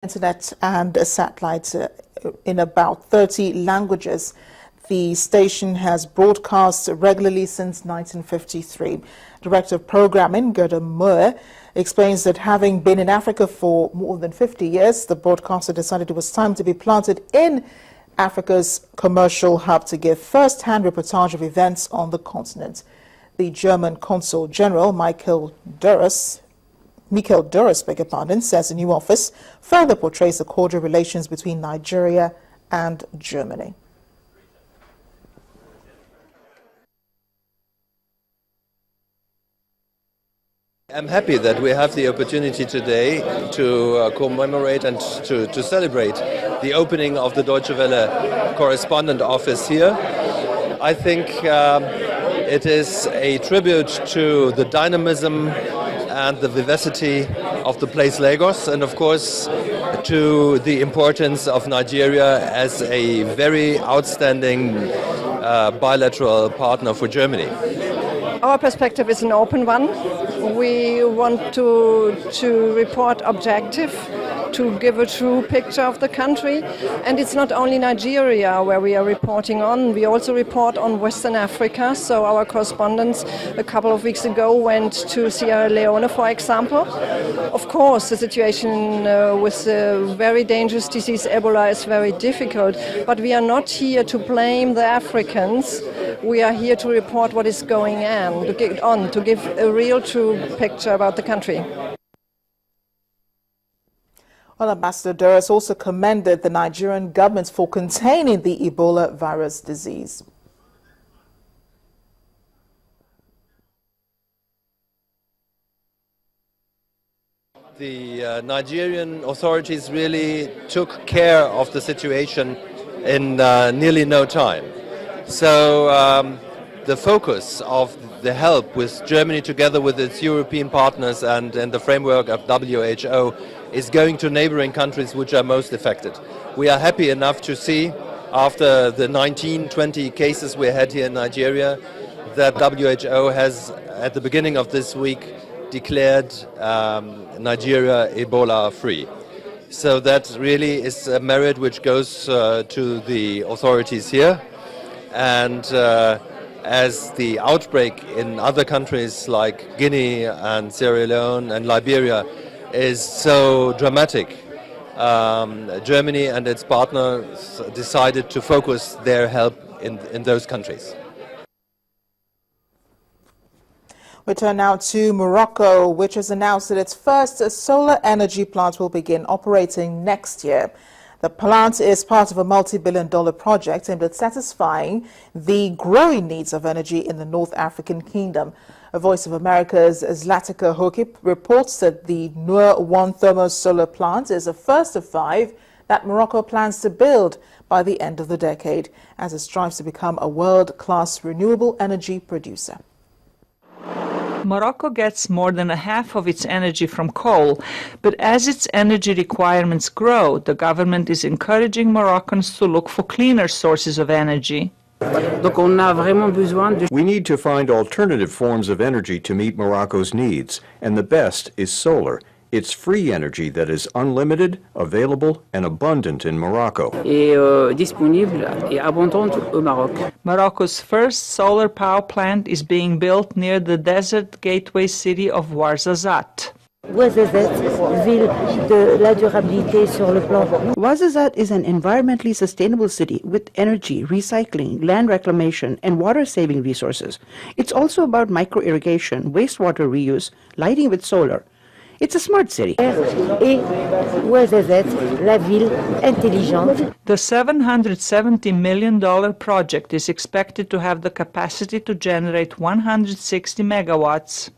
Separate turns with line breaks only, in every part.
Internet and satellites in about 30 languages. The station has broadcast regularly since 1953. Director of Programming, Gerda Moore, explains that having been in Africa for more than 50 years, the broadcaster decided it was time to be planted in Africa's commercial hub to give first-hand reportage of events on the continent. The German Consul General, Michael Duras, says the new office further portrays the cordial relations between Nigeria and Germany.
I'm happy that we have the opportunity today to commemorate and to celebrate the opening of the Deutsche Welle correspondent office here. I think it is a tribute to the dynamism and the vivacity of the place Lagos, and of course to the importance of Nigeria as a very outstanding bilateral partner for Germany.
Our perspective is an open one. We want to report objective, to give a true picture of the country. And it's not only Nigeria where we are reporting on, we also report on Western Africa. So our correspondents a couple of weeks ago went to Sierra Leone, for example. Of course, the situation with the very dangerous disease Ebola is very difficult, but we are not here to blame the Africans. We are here to report what is going on, to give a real true picture about the country.
Well, Ambassador Duras also commended the Nigerian government for containing the Ebola virus disease.
The Nigerian authorities really took care of the situation in nearly no time. So the focus of the help with Germany together with its European partners and in the framework of WHO is going to neighboring countries which are most affected. We are happy enough to see, after the 19-20 cases we had here in Nigeria, that WHO has, at the beginning of this week, declared Nigeria Ebola-free. So that really is a merit which goes to the authorities here. And as the outbreak in other countries like Guinea and Sierra Leone and Liberia is so dramatic, Germany and its partners decided to focus their help in those countries.
We turn now to Morocco, which has announced that its first solar energy plant will begin operating next year. The plant is part of a multi-billion-dollar project aimed at satisfying the growing needs of energy in the North African kingdom. A Voice of America's Zlatica Hokip reports that the Noor 1 thermo-solar plant is the first of 5 that Morocco plans to build by the end of the decade, as it strives to become a world-class renewable energy producer.
Morocco gets more than a half of its energy from coal, but as its energy requirements grow, the government is encouraging Moroccans to look for cleaner sources of energy.
We need to find alternative forms of energy to meet Morocco's needs, and the best is solar. It's free energy that is unlimited, available, and abundant in Morocco.
Morocco's first solar power plant is being built near the desert gateway city of Ouarzazate.
Ouarzazate is an environmentally sustainable city with energy, recycling, land reclamation, and water-saving resources. It's also about micro-irrigation, wastewater reuse, lighting with solar. It's a smart city.
The $770 million project is expected to have the capacity to generate 160 megawatts.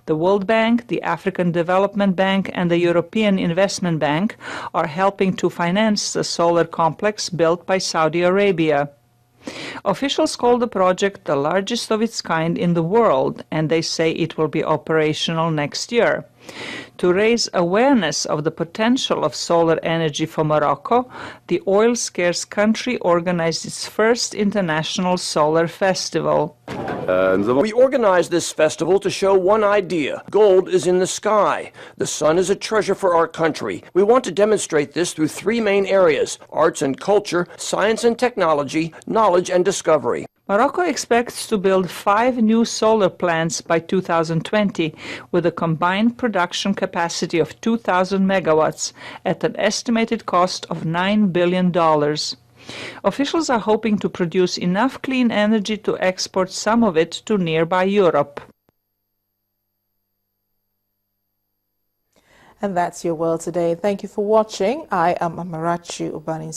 The World Bank, the African Development Bank, and the European Investment Bank are helping to finance the solar complex built by Saudi Arabia. Officials call the project the largest of its kind in the world, and they say it will be operational next year. To raise awareness of the potential of solar energy for Morocco, the oil-scarce country organized its first international solar festival.
We organized this festival to show one idea. Gold is in the sky. The sun is a treasure for our country. We want to demonstrate this through three main areas: arts and culture, science and technology, knowledge and discovery.
Morocco expects to build 5 new solar plants by 2020 with a combined production capacity of 2,000 megawatts at an estimated cost of $9 billion. Officials are hoping to produce enough clean energy to export some of it to nearby Europe.
And that's your World Today. Thank you for watching. I am Amarachi Ubani.